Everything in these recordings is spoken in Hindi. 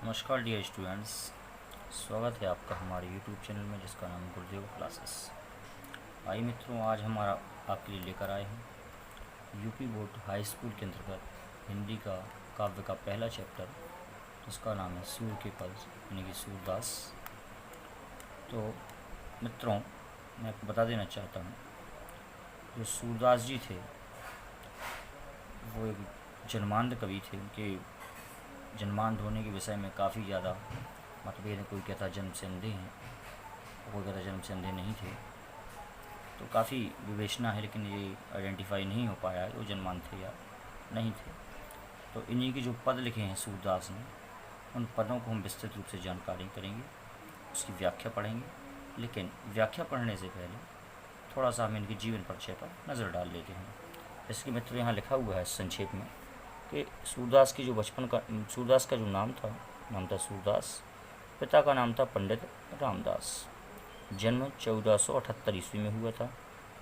नमस्कार डियर स्टूडेंट्स। स्वागत है आपका हमारे यूट्यूब चैनल में जिसका नाम गुरुदेव क्लासेस। आइए मित्रों, आज हमारा आपके लिए लेकर आए हैं यूपी बोर्ड हाई स्कूल के अंतर्गत हिंदी का काव्य का पहला चैप्टर, जिसका नाम है सूर के पद यानी कि सूरदास। तो मित्रों, मैं आपको बता देना चाहता हूँ, जो सूरदास जी थे वो एक जन्मांध कवि थे। उनके जन्मांध होने के विषय में काफ़ी ज़्यादा मतभेद है। कोई कहता जन्म से अंधे हैं, कोई कहता जन्म से अंधे नहीं थे। तो काफ़ी विवेचना है, लेकिन ये आइडेंटिफाई नहीं हो पाया है वो जन्मांध थे या नहीं थे। तो इन्हीं के जो पद लिखे हैं सूरदास ने, उन पदों को हम विस्तृत रूप से जानकारी करेंगे, उसकी व्याख्या पढ़ेंगे। लेकिन व्याख्या पढ़ने से पहले थोड़ा सा हम इनके जीवन परिचय पर नज़र डाल लेते हैं। जैसे कि मित्रों यहाँ लिखा हुआ है संक्षेप में कि सूरदास की जो सूरदास का जो नाम था सूरदास। पिता का नाम था पंडित रामदास। जन्म 1478 ईस्वी में हुआ था।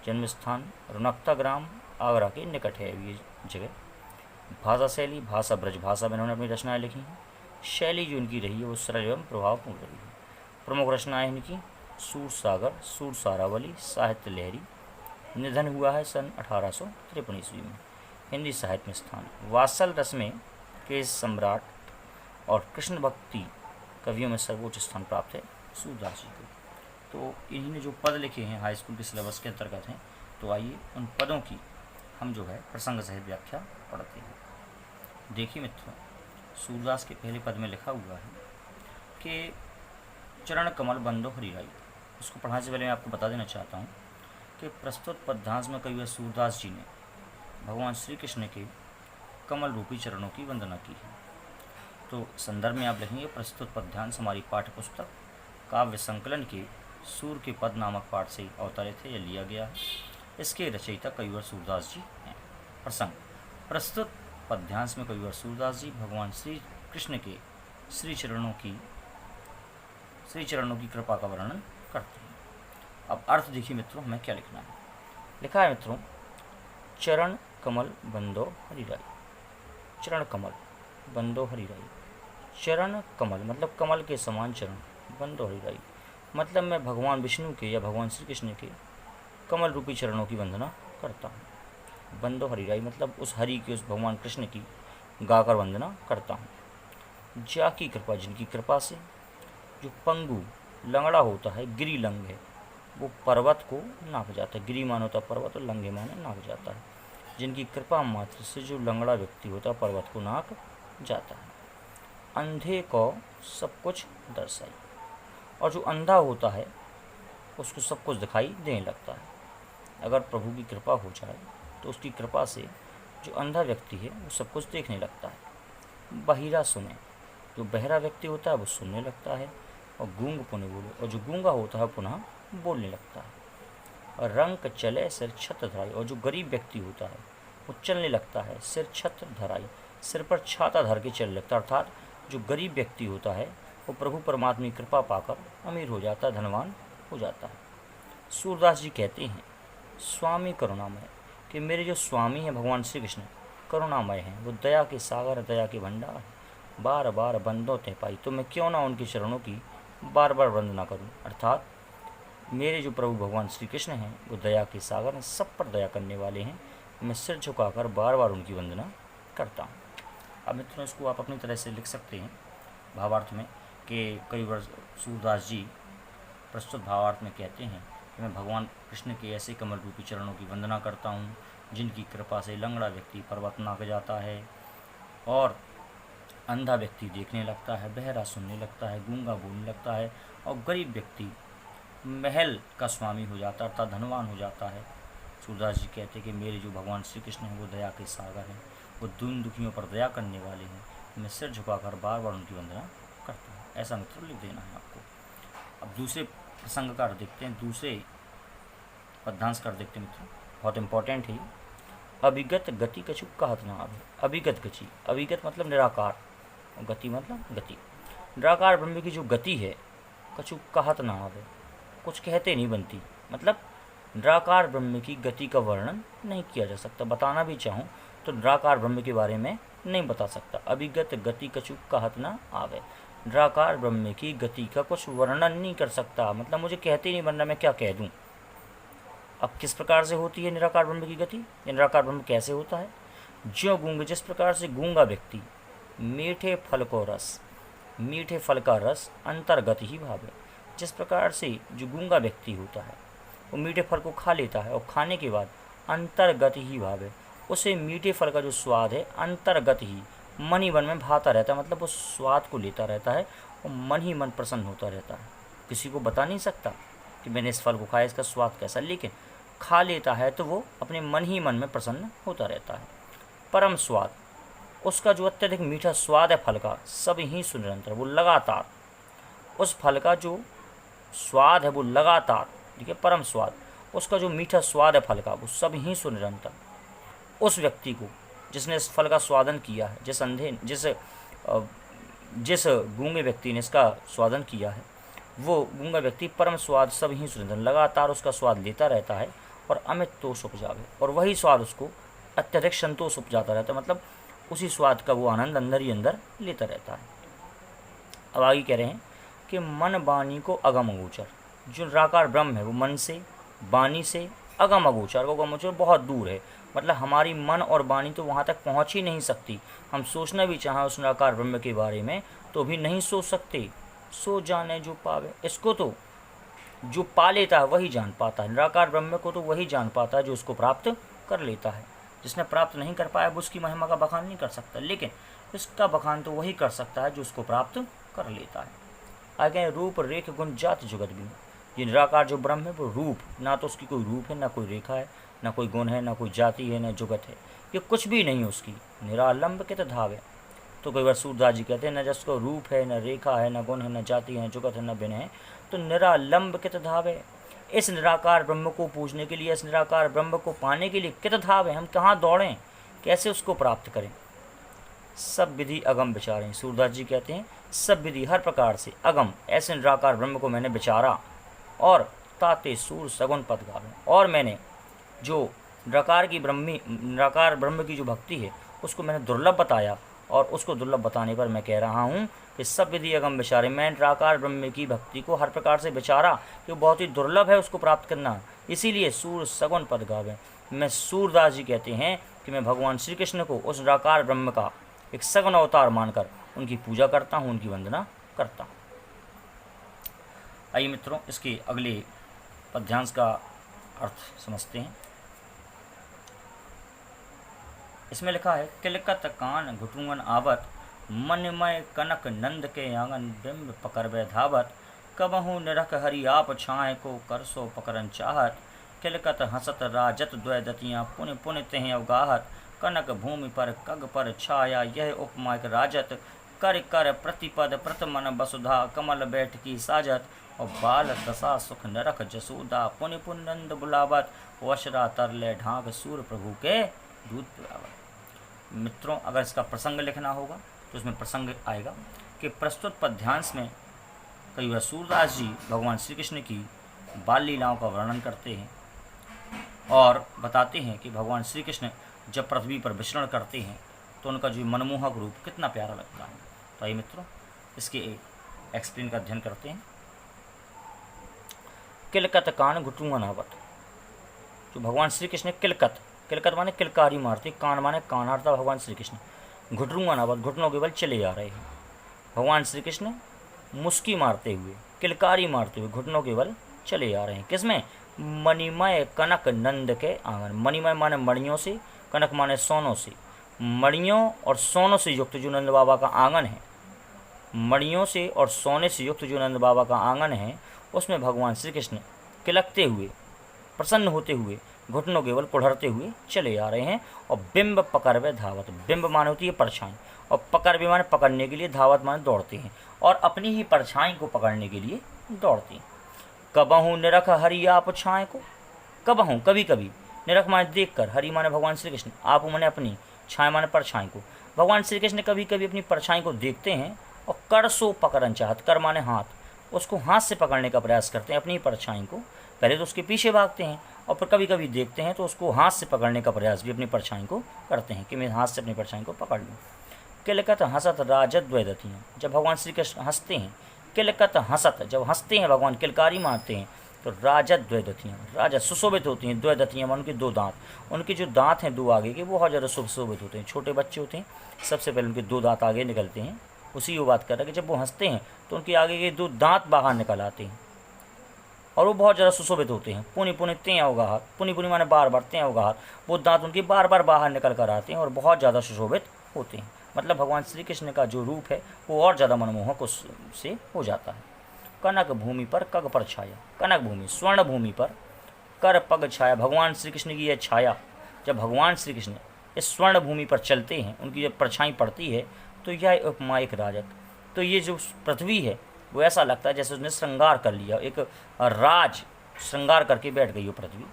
जन्म स्थान रौनकता ग्राम, आगरा के निकट है ये जगह। भाषा शैली, भाषा ब्रज भाषा में इन्होंने अपनी रचनाएं लिखी हैं। शैली जो इनकी रही है वो सरल एवं प्रभावपूर्ण रही है। प्रमुख रचनाएं इनकी सूर सागर, सूर सारावली, साहित्य लहरी। निधन हुआ है सन 1853 ईस्वी में। हिंदी साहित्य में स्थान वात्सल रस में केश सम्राट और कृष्ण भक्ति कवियों में सर्वोच्च स्थान प्राप्त है सूरदास जी को। तो इन्हीं ने जो पद लिखे हैं हाई स्कूल के सिलेबस के अंतर्गत हैं। तो आइए उन पदों की हम जो है प्रसंग सहित व्याख्या पढ़ते हैं। देखिए मित्रों, सूरदास के पहले पद में लिखा हुआ है कि चरण कमल बंदो हरिराई। उसको पढ़ाने से पहले मैं आपको बता देना चाहता हूँ कि प्रस्तुत पद्यांश में कवि सूरदास जी ने भगवान श्री कृष्ण के कमल रूपी चरणों की वंदना की है। तो संदर्भ में आप लिखेंगे प्रस्तुत पद्यांश हमारी पाठ्य पुस्तक काव्य संकलन के सूर के पद नामक पाठ से अवतरित है या लिया गया है। इसके रचयिता कविवर सूरदास जी हैं। प्रसंग प्रस्तुत पद्यांश में कविवर सूरदास जी भगवान श्री कृष्ण के श्री चरणों की कृपा का वर्णन करते हैं। अब अर्थ देखिए मित्रों, हमें क्या लिखना है। लिखा है मित्रों, चरण कमल बंदो हरिराई। चरण कमल बंदो हरिराई। चरण कमल मतलब कमल के समान चरण, बंदो हरिराई मतलब मैं भगवान विष्णु के या भगवान श्री कृष्ण के कमल रूपी चरणों की वंदना करता हूँ। बंदो हरिराई मतलब उस हरि के, उस भगवान कृष्ण की गाकर वंदना करता हूँ। जा की कृपा, जिनकी कृपा से जो पंगु लंगड़ा होता है, गिरी लंग है, वो पर्वत को नाप जाता है। गिरी मान होता पर्वत और लंघे माने नाप जाता है। जिनकी कृपा मात्र से जो लंगड़ा व्यक्ति होता है पर्वत को नाप जाता है। अंधे को सब कुछ दर्शाई, और जो अंधा होता है उसको सब कुछ दिखाई देने लगता है। अगर प्रभु की कृपा हो जाए तो उसकी कृपा से जो अंधा व्यक्ति है वो सब कुछ देखने लगता है। बहिरा सुने, जो बहरा व्यक्ति होता है वो सुनने लगता है। और गूंग पुनः बोले, और जो गूंगा होता है पुनः बोलने लगता है। और रंग चले सिर छत्र धराई, और जो गरीब व्यक्ति होता है वो चलने लगता है। सिर छत्र धराई, सिर पर छाता धर के चलने लगता है। अर्थात जो गरीब व्यक्ति होता है वो प्रभु परमात्मा की कृपा पाकर अमीर हो जाता है, धनवान हो जाता है। सूरदास जी कहते हैं स्वामी करुणामय, कि मेरे जो स्वामी हैं भगवान श्री कृष्ण करुणामय हैं, वो दया के सागर, दया के भंडार हैं। बार बार बंदों ते पाई, तो मैं क्यों ना उनके चरणों की बार बार वंदना करूं। अर्थात मेरे जो प्रभु भगवान श्री कृष्ण हैं वो दया के सागर हैं, सब पर दया करने वाले हैं। मैं सिर झुकाकर बार बार उनकी वंदना करता हूँ। अब मित्रों, इसको आप अपनी तरह से लिख सकते हैं भावार्थ में कि कविवर सूरदास जी प्रस्तुत भावार्थ में कहते हैं कि मैं भगवान कृष्ण के ऐसे कमल रूपी चरणों की वंदना करता हूँ जिनकी कृपा से लंगड़ा व्यक्ति पर्वत नाप जाता है, और अंधा व्यक्ति देखने लगता है, बहरा सुनने लगता है, गूंगा बोलने लगता है, और गरीब व्यक्ति महल का स्वामी हो जाता है, अर्थात धनवान हो जाता है। सूरदास जी कहते हैं कि मेरे जो भगवान श्री कृष्ण हैं वो दया के सागर हैं, वो दीन दुखियों पर दया करने वाले हैं। मैं सिर झुकाकर बार बार उनकी वंदना करता हूँ। ऐसा मित्र लिख देना है आपको। अब दूसरे प्रसंग का देखते हैं, दूसरे पद्यांश कर देखते हैं मित्रों, बहुत इंपॉर्टेंट है। अभिगत गति कछु कहत ना आवे। अभिगत गति, अभिगत मतलब निराकार, और गति मतलब गति। निराकार ब्रह्म की जो गति है कछु कहत ना आवे, कुछ कहते नहीं बनती। मतलब निराकार ब्रह्म की गति का वर्णन नहीं किया जा सकता। बताना भी चाहूँ तो निराकार ब्रह्म के बारे में नहीं बता सकता। अभिगत गति कछु कहत ना आवे, निराकार ब्रह्म की गति का कुछ वर्णन नहीं कर सकता, मतलब मुझे कहते नहीं बनना, मैं क्या कह दूँ। अब किस प्रकार से होती है निराकार ब्रह्म की गति, ये निराकार ब्रह्म कैसे होता है। ज्यों गूंगे, जिस प्रकार से गूंगा व्यक्ति मीठे फल को रस, मीठे फल का रस अंतर्गत ही भावे, जिस प्रकार से जो गूंगा व्यक्ति होता है वो मीठे फल को खा लेता है और खाने के बाद अंतर्गत ही भावे, उसे मीठे फल का जो स्वाद है अंतर्गत ही मन ही मन में भाता रहता है, मतलब वो स्वाद को लेता रहता है और मन ही मन प्रसन्न होता रहता है। किसी को बता नहीं सकता कि मैंने इस फल को खाया, इसका स्वाद कैसा, लेकिन खा लेता है तो वो अपने मन ही मन में प्रसन्न होता रहता है। परम स्वाद, उसका जो अत्यधिक मीठा स्वाद है फल का, सब ही सुनिरंतर, वो लगातार उस फल का जो स्वाद है वो लगातार, ठीक है, परम स्वाद, उसका जो मीठा स्वाद है फल का वो सब ही सुनिरंतर। उस व्यक्ति को जिसने इस फल का स्वादन किया है, जिस गूंगे व्यक्ति ने इसका स्वादन किया है, वो गूंगा व्यक्ति परम स्वाद सब ही सुनिरंतर लगातार उसका स्वाद लेता रहता है और अमित तोष उपजावे, और वही स्वाद उसको अत्यधिक संतोष उपजाता रहता है, मतलब उसी स्वाद का वो आनंद अंदर ही अंदर लेता रहता है। अब आगे कह रहे हैं कि मन वाणी को अगम अगोचर, जो निराकार ब्रह्म है वो मन से, वाणी से, अगम अगोचर, अगम अगोचर बहुत दूर है, मतलब हमारी मन और वाणी तो वहाँ तक पहुँच ही नहीं सकती। हम सोचना भी चाहें उस निराकार ब्रह्म के बारे में तो भी नहीं सोच सकते। सो जाने जो पावे, इसको तो जो पा लेता है वही जान पाता है, निराकार ब्रह्म को तो वही जान पाता है जो उसको प्राप्त कर लेता है। जिसने प्राप्त नहीं कर पाया वो उसकी महिमा का बखान नहीं कर सकता, लेकिन इसका बखान तो वही कर सकता है जो उसको प्राप्त कर लेता है। आगे रूप रेख गुण जाति जुगत भी, ये निराकार जो ब्रह्म है वो रूप, ना तो उसकी कोई रूप है, ना कोई रेखा है, ना कोई गुण है, ना कोई जाति है, ना जुगत है, ये कुछ भी नहीं उसकी। निरालंब के धावे, तो कई बार सूरदास जी कहते हैं न जिसको रूप है, न रेखा है, न गुण है, न जाति है, न जुगत है, न बिन है, तो निरालंब कित धावे। इस निराकार ब्रह्म को पूजने के लिए, इस निराकार ब्रह्म को पाने के लिए कित धावे, हम कहाँ दौड़ें, कैसे उसको प्राप्त करें। सब विधि अगम विचारें, सूरदास जी कहते हैं सब विधि हर प्रकार से अगम ऐसे निराकार ब्रह्म को मैंने विचारा, और ताते सूर सगुन पद गावे, और मैंने जो निराकार ब्रह्म की जो भक्ति है उसको मैंने दुर्लभ बताया, और उसको दुर्लभ बताने पर मैं कह रहा हूँ कि सब विधि अगम विचारे, मैं निराकार ब्रह्म की भक्ति को हर प्रकार से विचारा कि वो बहुत ही दुर्लभ है उसको प्राप्त करना, इसीलिए सूर सगुन पद गावे। मैं सूरदास जी कहते हैं कि मैं भगवान श्री कृष्ण को उस निराकार ब्रह्म का एक सगुन अवतार मानकर उनकी पूजा करता हूँ, उनकी वंदना करता हूँ। आइए मित्रों, इसके अगले पद्यांश का अर्थ समझते हैं। इसमें लिखा है किलकत कान घुटुअन आवत, मनमय कनक नंद के आंगन बिंब पकड़वे धावत, कबहू निरख हरि आप छाए को करसो पकड़न चाहत, किलकत हंसत राजत द्वय दतियाँ पुण्य पुण्य तेह अवगाहत, कनक भूमि पर कग पर छाया यह उपमा एक राजत, कर कर प्रतिपद प्रतमन वसुधा कमल बैठ की साजत, और बाल दशा सुख नरक जसोदा पुण्य पुण्य नंद बुलावत, वशरा तरले ढाक सूर प्रभु के दूध पिलावत। मित्रों, अगर इसका प्रसंग लिखना होगा तो इसमें प्रसंग आएगा कि प्रस्तुत पद्यांश में कई बार सूरदास जी भगवान श्री कृष्ण की बाल लीलाओं का वर्णन करते हैं और बताते हैं कि भगवान श्री कृष्ण जब पृथ्वी पर विचरण करते हैं तो उनका जो मनमोहक रूप कितना प्यारा लगता है। तो आइए मित्रों, इसके एक्सप्लेन का अध्ययन करते हैं। किलकत कान घुटुअन आवत, जो भगवान श्री कृष्ण किलकत माने किलकारी मारते, कान माने कानार्ता भगवान श्री कृष्ण, घुटुअन आवत घुटनों के बल चले आ रहे हैं। भगवान श्री कृष्ण मुस्की मारते हुए, किलकारी मारते हुए घुटनों के बल चले आ रहे हैं। किसमें? मणिमय कनक नंद के आंगन। मणिमय माने मणियों से, कनक माने सोनों से, मणियों और सोनों से युक्त जो नंद बाबा का आंगन है, मणियों से और सोने से युक्त जो नंद बाबा का आंगन है, उसमें भगवान श्री कृष्ण किलकते हुए, प्रसन्न होते हुए, घुटनों के बल कुढ़रते हुए चले आ रहे हैं। और बिंब पकड़वे धावत, बिंब माने होती है परछाई, और पकड़वे माने पकड़ने के लिए, धावत माने दौड़ते हैं, और अपनी ही परछाई को पकड़ने के लिए दौड़ते हैं। कबहू निरख हरि आप छाए को, कबहू कभी कभी, निरख माने देख कर, हरि माने भगवान श्री कृष्ण, आप माने अपनी, छाए माने परछाई को। भगवान श्री कृष्ण कभी कभी अपनी परछाई को देखते हैं और कर सो पकड़न चाहत, कर माने हाथ, उसको हाथ से पकड़ने का प्रयास करते हैं अपनी परछाई को। पहले तो उसके पीछे भागते हैं और फिर कभी कभी देखते हैं तो उसको हाथ से पकड़ने का प्रयास भी अपनी परछाई को करते हैं कि मैं हाथ से अपनी परछाई को पकड़ लूँ। किलकत हंसत राजद्वैदतियाँ, जब भगवान श्री कृष्ण हंसते हैं, किलकत हंसत, जब हंसते हैं भगवान, किलकारी मारते हैं, तो राजद्वैदतियाँ, राजा सुशोभित होती हैं। द्वैदतियाँ उनके दो दांत, उनके जो दांत हैं दो आगे के, वो बहुत ज़्यादा सुशोभित होते हैं। छोटे बच्चे होते हैं, सबसे पहले उनके दो दांत आगे निकलते हैं, उसी की बात कर रहा है कि जब वो हंसते हैं तो उनके आगे के दो दांत बाहर निकल आते हैं और वो बहुत ज़्यादा सुशोभित होते हैं। पुनि पुनि तें अवगाहत, पुनि पुनि माने बार बार, तें अवगाहत, वो दांत उनके बार बार बाहर निकल कर आते हैं और बहुत ज़्यादा सुशोभित होते हैं। मतलब भगवान श्री कृष्ण का जो रूप है वो और ज़्यादा मनमोहक उससे हो जाता है। कनक भूमि पर कग पर छाया, कनक भूमि स्वर्ण भूमि पर कर पग छाया, भगवान श्री कृष्ण की यह छाया, जब भगवान श्री कृष्ण इस स्वर्ण भूमि पर चलते हैं, उनकी जब परछाई पड़ती है, तो यह उपमा एक राजत, तो ये जो पृथ्वी है वो ऐसा लगता है जैसे उसने श्रृंगार कर लिया, एक राज श्रृंगार करके बैठ गई हो पृथ्वी।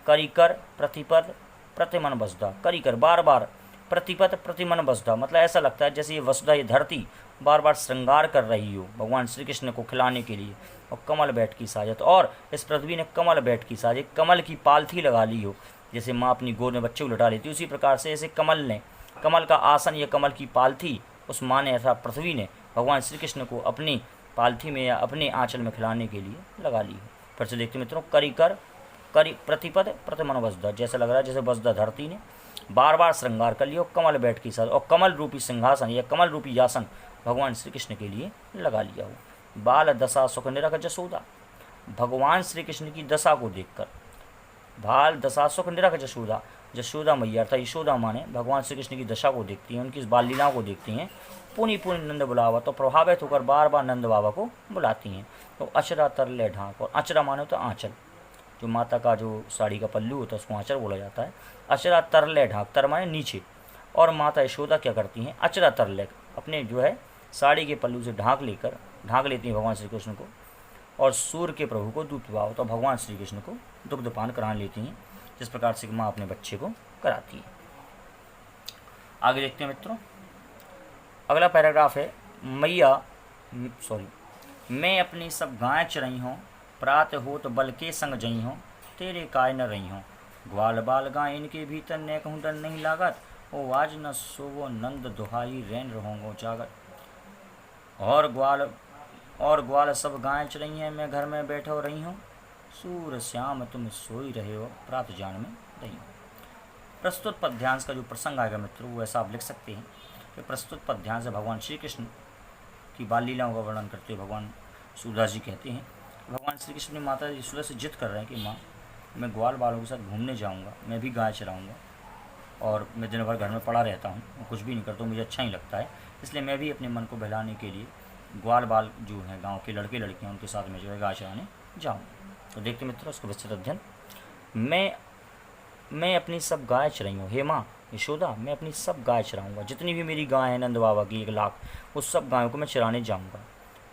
करिकर प्रतिपद प्रतिमन वसुधा, करिकर बार बार, प्रतिपद प्रतिमन वसुधा, मतलब ऐसा लगता है जैसे ये वसुधा, ये धरती बार बार श्रृंगार कर रही हो भगवान श्री कृष्ण को खिलाने के लिए। और कमल बैठ की साजत, और इस पृथ्वी ने कमल बैठ की साजे, कमल की पालथी लगा ली हो, जैसे माँ अपनी गोद में बच्चे को लटा लेती, उसी प्रकार से ऐसे कमल ने, कमल का आसन या कमल की पालथी उस माँ ने अर्थात पृथ्वी ने भगवान श्री कृष्ण को अपनी पालथी में या अपने आंचल में खिलाने के लिए लगा ली है। फिर से देखते मित्रों, करिकर करि प्रतिपद प्रतिमन वसुधा, जैसा लग रहा है जैसे वसुधा धरती ने बार बार श्रृंगार कर लिया, कमल बैठ की साथ, और कमल रूपी सिंहासन या कमल रूपी आसन भगवान श्री कृष्ण के लिए लगा लिया हो। बाल दशा सुख निरख जसोदा, भगवान श्री कृष्ण की दशा को देखकर, बाल दशा सुख निरख जसोदा, जसोदा मैया अर्थात यशोदा माँ ने भगवान श्री कृष्ण की दशा को देखती हैं, उनकी इस बाल लीलाओं को देखती हैं। पुनि पुनि नंद बुलावा, तो प्रभावित होकर बार बार नंद बाबा को बुलाती हैं। तो अचरा तरले ढाक, और अचरा माने तो आंचल, जो माता का जो साड़ी का पल्लू होता है उसको आंचल बोला जाता है। अचरा तरले ढाक, तर माने नीचे, और माता यशोदा क्या करती हैं, अचरा तरले, अपने जो है साड़ी के पल्लू से ढाक लेती हैं भगवान श्री कृष्ण को, और सूर्य के प्रभु को दूध पिलाओ, तो भगवान श्री कृष्ण को दुग्धपान करा लेती हैं, जिस प्रकार से माँ अपने बच्चे को कराती है। आगे देखते हैं मित्रों, अगला पैराग्राफ है, मैं अपनी सब गाय चरई हूँ, प्रात हो तो बल के संग जई हूँ, तेरे काय न रही हूँ, ग्वाल बाल गाय इनके भीतर ने कहूँ डर नहीं लागत, ओ आज न सोवो नंद दुहाई रैन रहूँगो जागत। और ग्वाल सब गाय चरई हैं, मैं घर में बैठो रही हूँ, सूर श्याम तुम सोई रहे हो, प्रात जान में रही हो। प्रस्तुत पद्यांश का जो प्रसंग आएगा मित्रों, वो ऐसा आप लिख सकते हैं कि प्रस्तुत पद्यांश भगवान श्री कृष्ण की बाल लीलाओं का वर्णन करते हुए भगवान सूरदास जी कहते हैं, भगवान श्री कृष्ण अपनी माता यशोदा से जिद कर रहे हैं कि माँ, मैं ग्वाल बालों के साथ घूमने जाऊँगा, मैं भी गाय चराऊँगा, और मैं दिन भर घर में पड़ा रहता हूँ, कुछ भी नहीं करता हूँ, मुझे अच्छा ही लगता है, इसलिए मैं भी अपने मन को बहलाने के लिए ग्वाल बाल जो हैं गाँव के लड़के लड़कियाँ उनके साथ में जो है गाय चराने जाऊँगा। तो देखते मित्रों उसका विस्तृत अध्ययन, मैं अपनी सब गाय चराई हूँ, हे माँ यशोदा, मैं अपनी सब गाय चराऊँगा, जितनी भी मेरी गाय हैं नंद बाबा की 1 लाख, उस सब गायों को मैं चराने जाऊँगा।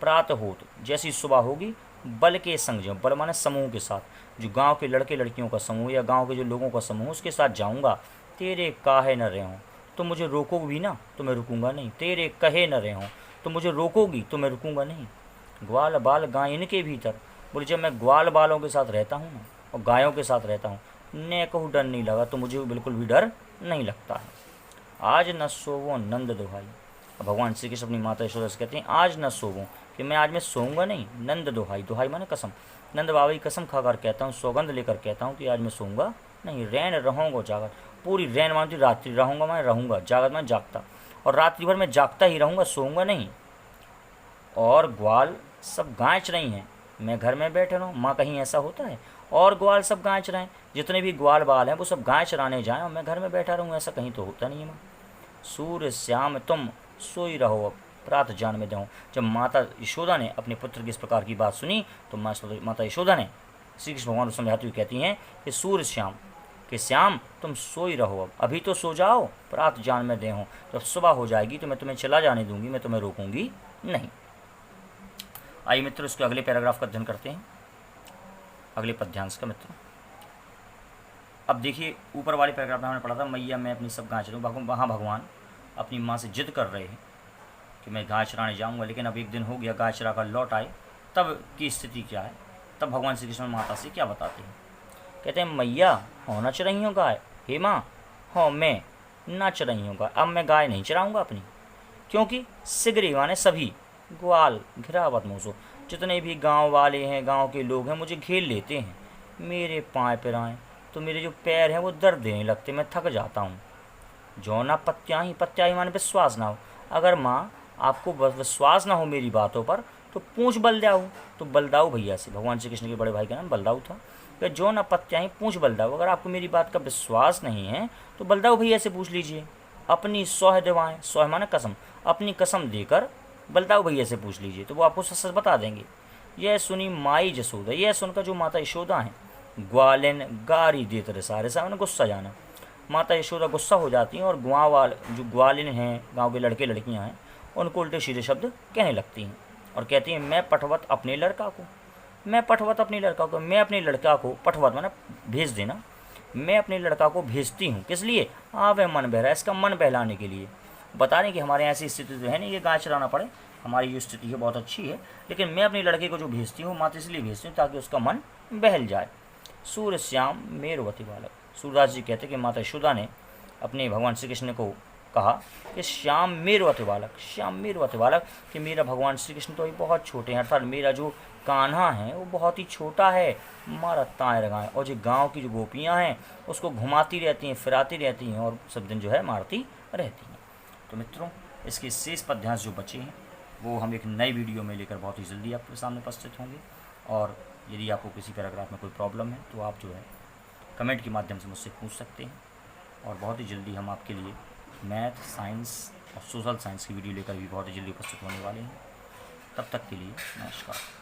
प्रात हो तो जैसी सुबह होगी, बल के संग जाऊँ, बल माने समूह के साथ, जो गांव के लड़के लड़कियों का समूह या गांव के जो लोगों का समूह, उसके साथ जाऊँगा। तेरे काहे न रहे हों, तो मुझे रोकोगे भी ना तो मैं रुकूँगा नहीं, तेरे कहे न रहे हों, तो मुझे रोकोगी तो मैं रुकूँगा नहीं। ग्वाल बाल गाय इनके भीतर, बोले जब मैं ग्वाल बालों के साथ रहता हूँ ना और गायों के साथ रहता हूँ, ने कहूँ डर नहीं लगा, तो मुझे बिल्कुल भी डर नहीं लगता है। आज न सोवो नंद दुहाई, भगवान श्री कृष्ण अपनी माता यशोदा से कहते हैं आज न सोवो, कि मैं आज मैं सोऊंगा नहीं, नंद दुहाई, दुहाई माने कसम, नंद बाबा की कसम खाकर कहता हूँ, सौगंध लेकर कहता हूँ कि आज मैं सोऊंगा नहीं। रैन रहूँगा जागत, पूरी रैन मानती रात्रि, रहूँगा मैं रहूँगा, जागत मैं जागता, और रात्रि भर मैं जागता ही रहूँगा, सोऊंगा नहीं। और ग्वाल सब गाय चराई हैं, मैं घर में बैठे रहूँ, माँ कहीं ऐसा होता है, और ग्वाल सब गाय चराएं, जितने भी ग्वाल बाल हैं वो सब गाय चराने जाएं और मैं घर में बैठा रहूँ, ऐसा कहीं तो होता नहीं है माँ। सूर्य श्याम तुम सोई रहो, अब प्रात जान में दो। जब माता यशोदा ने अपने पुत्र की इस प्रकार की बात सुनी तो माता यशोदा ने श्री कृष्ण भगवान को समझाती हुई कहती हैं कि सूर्य श्याम, कि श्याम तुम सोई रहो, अब अभी तो सो जाओ, प्रात जान में दे हो, जब सुबह हो जाएगी तो मैं तुम्हें चला जाने दूंगी, मैं तुम्हें रोकूंगी नहीं। आइए मित्रों इसके अगले पैराग्राफ का अध्ययन करते हैं, अगले पद्यांश का मित्रों। अब देखिए ऊपर वाले पैराग्राफ में हमने पढ़ा था मैया मैं अपनी सब गाय चराऊँ, वहाँ भगवान अपनी माँ से जिद कर रहे हैं कि मैं गाय चराने जाऊँगा, लेकिन अब एक दिन हो गया गाय चरा कर लौट आए, तब की स्थिति क्या है, तब भगवान श्री कृष्ण माता से क्या बताते हैं। कहते हैं मैया हो ना चराई हो गाय, हे माँ हो मैं ना चराई हूँ गाय, अब मैं गाय नहीं चराऊँगा अपनी, क्योंकि सिगरी माने सभी, ग्वाल घिरावत मूसो, जितने भी गांव वाले हैं, गांव के लोग हैं, मुझे घेर लेते हैं। मेरे पाँव पिराएँ, तो मेरे जो पैर हैं वो दर्द देने लगते, मैं थक जाता हूँ। जो ना पत्याही, पत्याही माने विश्वास ना हो। अगर माँ आपको विश्वास ना हो मेरी बातों पर तो पूँछ बलदाऊ, तो बलदाऊ भैया से, भगवान श्री कृष्ण के बड़े भाई का नाम बलदाऊ था। कि जो ना पत्याही पूँछ बलदाऊ, अगर आपको मेरी बात का विश्वास नहीं है तो बलदाऊ भैया से पूछ लीजिए। अपनी सौह दिवाएँ, सौह माने कसम, अपनी कसम देकर बलदाऊ भैया से पूछ लीजिए, तो वो आपको सच सच बता देंगे। यह सुनी माई जसोदा, यह सुनकर जो माता यशोदा हैं, ग्वालिन गारी देते रहे, सारे सामने गुस्सा जाना। माता यशोदा गुस्सा हो जाती हैं और जो ग्वालिन हैं, गांव के लड़के लड़कियां हैं, उनको उल्टे सीधे शब्द कहने लगती हैं और कहती हैं मैं पठवत अपने लड़का को, मैं पठवत अपने लड़का को, मैं अपने लड़का को, पठवत माना भेज देना, मैं अपने लड़का को भेजती हूँ। किस लिए? वह मन बहरा, इसका मन बहलाने के लिए। बता रहे कि हमारे यहाँ ऐसी स्थिति तो है नहीं, ये गाय चराना पड़े, हमारी जो स्थिति है बहुत अच्छी है, लेकिन मैं अपने लड़के को जो भेजती हूँ माता इसलिए भेजती हूँ ताकि उसका मन बहल जाए। सूर्य श्याम मेरुवती बालक, सूरदास जी कहते कि माता यशोदा ने अपने भगवान श्री कृष्ण को कहा कि श्याम मेरुवती बालक, श्याम मेरुवती बालक, कि मेरा भगवान श्री कृष्ण तो अभी बहुत छोटे हैं, अर्थात मेरा जो कान्हा है वो बहुत ही छोटा है, मारा ताए रगाएँ, और जो गांव की जो गोपियां हैं उसको घुमाती रहती हैं, फिराती रहती हैं और सब दिन जो है मारती रहती हैं। तो मित्रों, इसके शेष पद्यांश जो बचे हैं वो हम एक नई वीडियो में लेकर बहुत ही जल्दी आपके सामने उपस्थित होंगे। और यदि आपको किसी पैराग्राफ में कोई प्रॉब्लम है तो आप जो है कमेंट के माध्यम से मुझसे पूछ सकते हैं, और बहुत ही जल्दी हम आपके लिए मैथ, साइंस और सोशल साइंस की वीडियो लेकर भी बहुत ही जल्दी उपस्थित होने वाले हैं। तब तक के लिए नमस्कार।